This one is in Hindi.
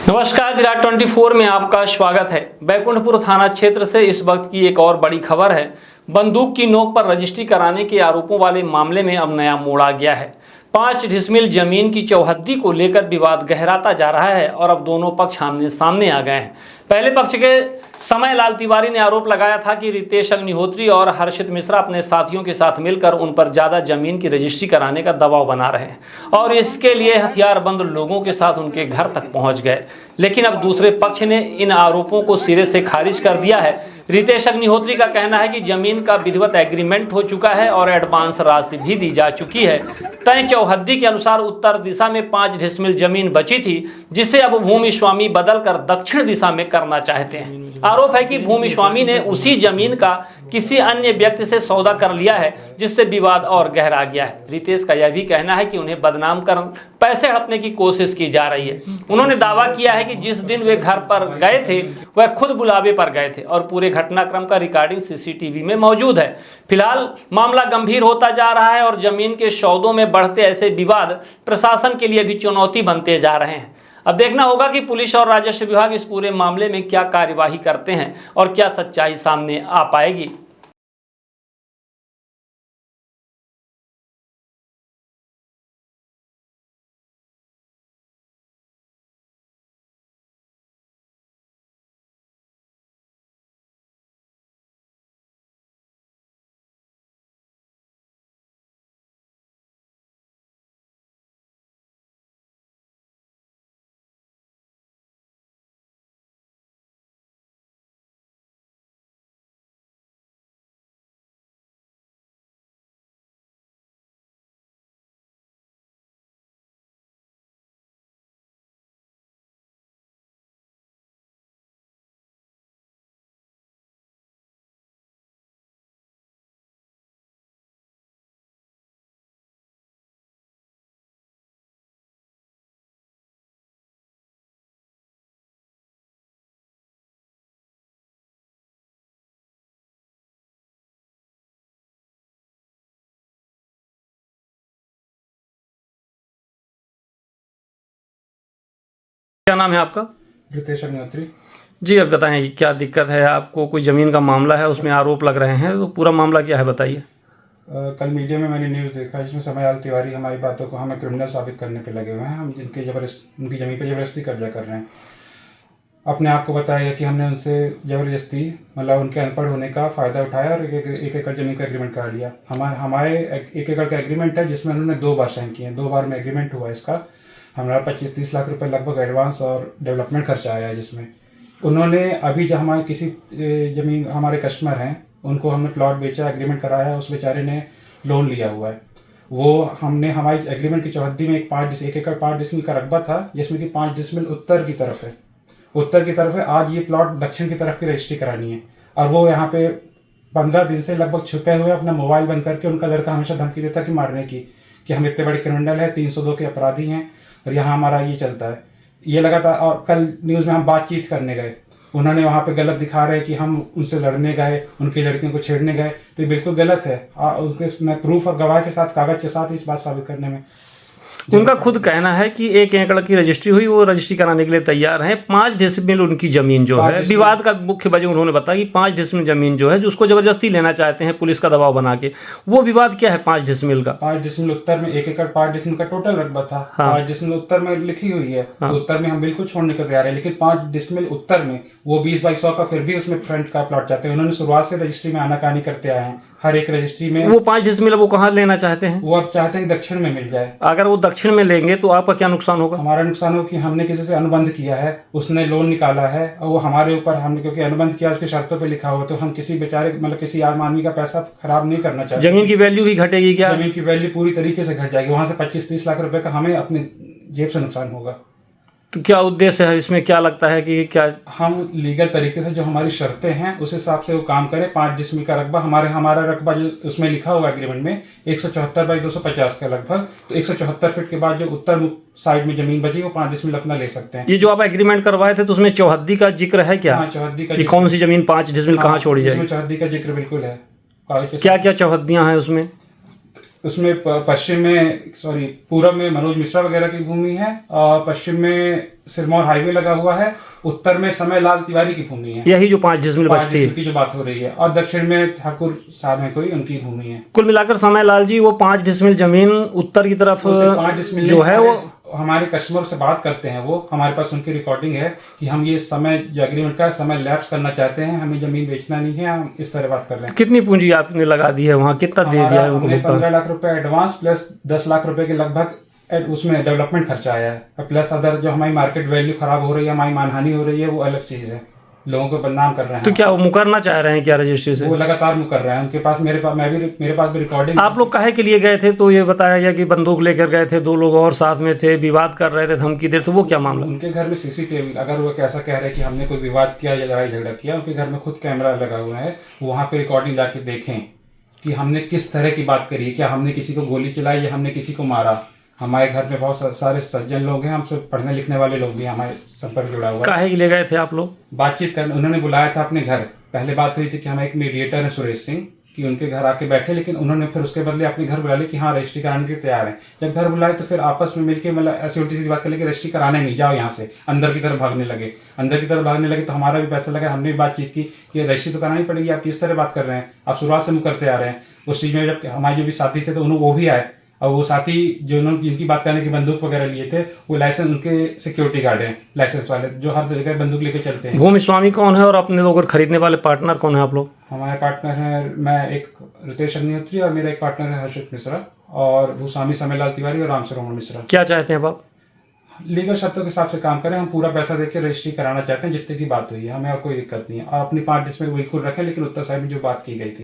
नमस्कार, विराट 24 में आपका स्वागत है। बैकुंठपुर थाना क्षेत्र से इस वक्त की एक और बड़ी खबर है। बंदूक की नोक पर रजिस्ट्री कराने के आरोपों वाले मामले में अब नया मोड़ आ गया है। 5 डिसमिल जमीन की चौहद्दी को लेकर विवाद गहराता जा रहा है और अब दोनों पक्ष आमने सामने आ गए हैं। पहले पक्ष के समय लाल तिवारी ने आरोप लगाया था कि रितेश अग्निहोत्री और हर्षित मिश्रा अपने साथियों के साथ मिलकर उन पर ज़्यादा जमीन की रजिस्ट्री कराने का दबाव बना रहे हैं और इसके लिए हथियारबंद लोगों के साथ उनके घर तक पहुंच गए। लेकिन अब दूसरे पक्ष ने इन आरोपों को सिरे से खारिज कर दिया है। रितेश अग्निहोत्री का कहना है कि जमीन का विधिवत एग्रीमेंट हो चुका है और एडवांस राशि भी दी जा चुकी है। तय चौहद्दी के अनुसार उत्तर दिशा में 5 डिसमिल जमीन बची थी, जिसे अब भूमि स्वामी बदलकर दक्षिण दिशा में करना चाहते हैं। आरोप है कि भूमि स्वामी ने उसी जमीन का किसी अन्य व्यक्ति से सौदा कर लिया है, जिससे विवाद और गहरा गया है। रितेश का यह भी कहना है कि उन्हें बदनाम कर पैसे हड़पने की कोशिश की जा रही है। उन्होंने दावा किया है कि जिस दिन वे घर पर गए थे वह खुद बुलावे पर गए थे और पूरे घटनाक्रम का रिकॉर्डिंग सीसीटीवी में मौजूद है। फिलहाल मामला गंभीर होता जा रहा है और जमीन के सौदों में बढ़ते ऐसे विवाद प्रशासन के लिए भी चुनौती बनते जा रहे हैं। अब देखना होगा कि पुलिस और राजस्व विभाग इस पूरे मामले में क्या कार्यवाही करते हैं और क्या सच्चाई सामने आ पाएगी। क्या नाम है आपका? रितेश अग्निहोत्री। जी, अब बताएं कि क्या दिक्कत है आपको? कोई ज़मीन का मामला है, उसमें आरोप लग रहे हैं, तो पूरा मामला क्या है बताइए। कल मीडिया में मैंने न्यूज़ देखा जिसमें समय लाल तिवारी हमारी बातों को हमें क्रिमिनल साबित करने पे लगे हुए हैं। हम उनकी ज़मीन पर ज़बरदस्ती कब्जा कर रहे हैं। अपने आप को बताया कि हमने उनसे ज़बरदस्ती मतलब उनके अनपढ़ होने का फ़ायदा उठाया और एक एकड़ ज़मीन का एग्रीमेंट करा लिया। हमारे 1 एकड़ का एग्रीमेंट है जिसमें उन्होंने 2 बार साइन किए हैं। 2 बार में एग्रीमेंट हुआ इसका। हमारा 25-30 लाख रुपए लगभग एडवांस और डेवलपमेंट खर्चा आया है जिसमें उन्होंने अभी जो हमारे किसी ज़मीन हमारे कस्टमर हैं उनको हमने प्लॉट बेचा, एग्रीमेंट कराया, उस बेचारे ने लोन लिया हुआ है। वो हमने हमारी एग्रीमेंट की चौहद्दी में 1 एकड़ 5 डिसमिल का रकबा था जिसमें कि 5 डिसमिल उत्तर की तरफ है। उत्तर की तरफ है। आज ये प्लॉट दक्षिण की तरफ की रजिस्ट्री करानी है और वो यहाँ पे 15 दिन से लगभग छुपे हुए अपना मोबाइल बंद करके उनका लड़का हमेशा धमकी देता कि मारने की, कि हम इतने बड़े क्रिमिनल हैं, 302 के अपराधी हैं और यहाँ हमारा ये चलता है। ये लगातार और कल न्यूज़ में हम बातचीत करने गए, उन्होंने वहाँ पे गलत दिखा रहे कि हम उनसे लड़ने गए, उनकी लड़कियों को छेड़ने गए, तो ये बिल्कुल गलत है। उसके मैं प्रूफ और गवाह के साथ, कागज के साथ इस बात साबित करने में उनका खुद कहना है कि 1 एकड़ की रजिस्ट्री हुई, वो रजिस्ट्री कराने के लिए तैयार हैं। 5 डिसमिल उनकी ज़मीन जो है, विवाद का मुख्य वजह उन्होंने बताया कि 5 डिसमिल ज़मीन जो है, जो उसको ज़बरदस्ती लेना चाहते हैं पुलिस का दबाव बना के। वो विवाद क्या है 5 डिसमिल का? 5 डिसमिल उत्तर में 1 एकड़ 5 डिसमिल का टोटल रकबा था। हाँ। 5 डिसमिल उत्तर में लिखी हुई है। हाँ। तो उत्तर में हम बिल्कुल छोड़ने को तैयार है, लेकिन 5 डिसमिल उत्तर में वो 20 बाई 100 का फिर भी उसमें फ्रंट का प्लॉट चाहते हैं। उन्होंने शुरुआत से रजिस्ट्री में आनाकानी करते आए हैं। हर एक रजिस्ट्री में वो 5 डिसमिल वो कहाँ लेना चाहते हैं? वो अब चाहते हैं कि दक्षिण में मिल जाए। अगर वो दक्षिण में लेंगे तो आपका क्या नुकसान होगा? हमारा नुकसान हो कि हमने किसी से अनुबंध किया है, उसने लोन निकाला है और वो हमारे ऊपर, हमने क्योंकि अनुबंध किया उसकी शर्तों पे लिखा हुआ, तो हम किसी बेचारे मतलब किसी आम आदमी का पैसा खराब नहीं करना चाहते। जमीन की वैल्यू भी घटेगी क्या? जमीन की वैल्यू पूरी तरीके से घट जाएगी। वहां से 25-30 लाख रुपए का हमें अपने जेब से नुकसान होगा। तो क्या उद्देश्य है इसमें? क्या लगता है कि क्या हम लीगल तरीके से जो हमारी शर्तें हैं उस हिसाब से वो काम करें। 5 डिसमिल का रकबा, हमारा रकबा जो उसमें लिखा हुआ एग्रीमेंट में 174 बाई 250 का लगभग, तो 174 फीट के बाद जो उत्तर साइड में जमीन बची वो 5 डिसमिल अपना ले सकते हैं। ये जो आप एग्रीमेंट करवाए थे तो उसमें चौहद्दी का जिक्र है क्या? हाँ, चौहद्दी का। कौन सी जमीन 5 डिसमिल कहाँ छोड़ी जाएगी? चौहद्दी का जिक्र बिल्कुल है। क्या क्या चौहद्दियाँ हैं उसमें? उसमें पश्चिम में पूरब में मनोज मिश्रा वगैरह की भूमि है, और पश्चिम में सिरमौर हाईवे लगा हुआ है, उत्तर में समय लाल तिवारी की भूमि है। यही जो 5 डिसमिल बचती है की जो बात हो रही है, और दक्षिण में ठाकुर साहब है कोई, उनकी भूमि है। कुल मिलाकर समय लाल जी वो 5 डिसमिल जमीन उत्तर की तरफ 5 डिसमिल जो है वो हमारे कस्टमर से बात करते हैं, वो हमारे पास उनकी रिकॉर्डिंग है कि हम ये समय जो एग्रीमेंट का समय लैप्स करना चाहते हैं, हमें जमीन बेचना नहीं है, हम इस तरह बात कर रहे हैं। कितनी पूंजी आपने लगा दी है वहाँ, कितना दे दिया है उनको? 15 लाख रुपए एडवांस प्लस 10 लाख रुपए के लगभग उसमें डेवलपमेंट खर्चा आया है, प्लस अदर जो हमारी मार्केट वैल्यू खराब हो रही है, हमारी मानहानि हो रही है, वो अलग चीज है। लोगों को बदनाम कर रहे हैं। तो क्या वो मुकरना चाह रहे हैं क्या रजिस्ट्री से? वो लगातार मुकर रहे हैं। उनके पास मेरे पास भी रिकॉर्डिंग। आप लोग काहे के लिए गए थे? तो ये बताया गया कि बंदूक लेकर गए थे, 2 लोग और साथ में थे, विवाद कर रहे थे, धमकी दे रहे थे, वो क्या मामला? उनके घर में सीसीटीवी, अगर वो कैसा कह रहे हैं कि हमने कोई विवाद किया या लड़ाई झगड़ा किया, उनके घर में खुद कैमरा लगा हुआ है, वहाँ पे रिकॉर्डिंग जाके देखें कि हमने किस तरह की बात करी है, क्या हमने किसी को गोली चलाई या हमने किसी को मारा। हमारे घर में बहुत सारे सज्जन लोग हैं, हमसे पढ़ने लिखने वाले लोग भी हमारे संपर्क जुड़ा हुआ है। काहे के ले गए थे आप लोग? बातचीत करने उन्होंने बुलाया था अपने घर। पहले बात हुई थी कि हमें एक मीडिएटर है सुरेश सिंह, कि उनके घर आके बैठे, लेकिन उन्होंने फिर उसके बदले अपने घर बुला लिया कि हाँ रजिस्ट्री कराने के तैयार है। जब घर बुलाए तो फिर आपस में मिलकर मतलब ऐसी उल्टी सी बात कर कि रजिस्ट्री कराने नहीं, जाओ यहाँ से, अंदर की तरफ भागने लगे। तो हमारा भी पैसा लगा, हमने भी बातचीत की कि रजिस्ट्री तो करानी पड़ेगी, आप किस तरह बात कर रहे हैं, आप शुरुआत से मुकरते आ रहे हैं। उस चीज़ में जब हमारे जो भी साथी थे तो वो भी आए, और वो साथी जो उन्होंने जिनकी बात करने की बंदूक वगैरह लिए थे, वो लाइसेंस उनके सिक्योरिटी गार्ड हैं, लाइसेंस वाले, जो हर तरीके बंदूक लेके चलते हैं। भूमि स्वामी कौन है और अपने लोग खरीदने वाले पार्टनर कौन है आप लोग? हमारे पार्टनर हैं, मैं एक रितेश अग्निहोत्री और मेरा एक पार्टनर है हर्षित मिश्रा, और भूस्वामी समयलाल तिवारी और राम सरवण मिश्रा। क्या चाहते हैं आप? लीगल शर्तों के हिसाब से काम करें, हम पूरा पैसा देके रजिस्ट्री कराना चाहते हैं जितने की बात हुई है, हमें और कोई दिक्कत नहीं है। आप अपनी 5 डिसमिल बिल्कुल रखें, लेकिन उत्तर साइड में जो बात की गई थी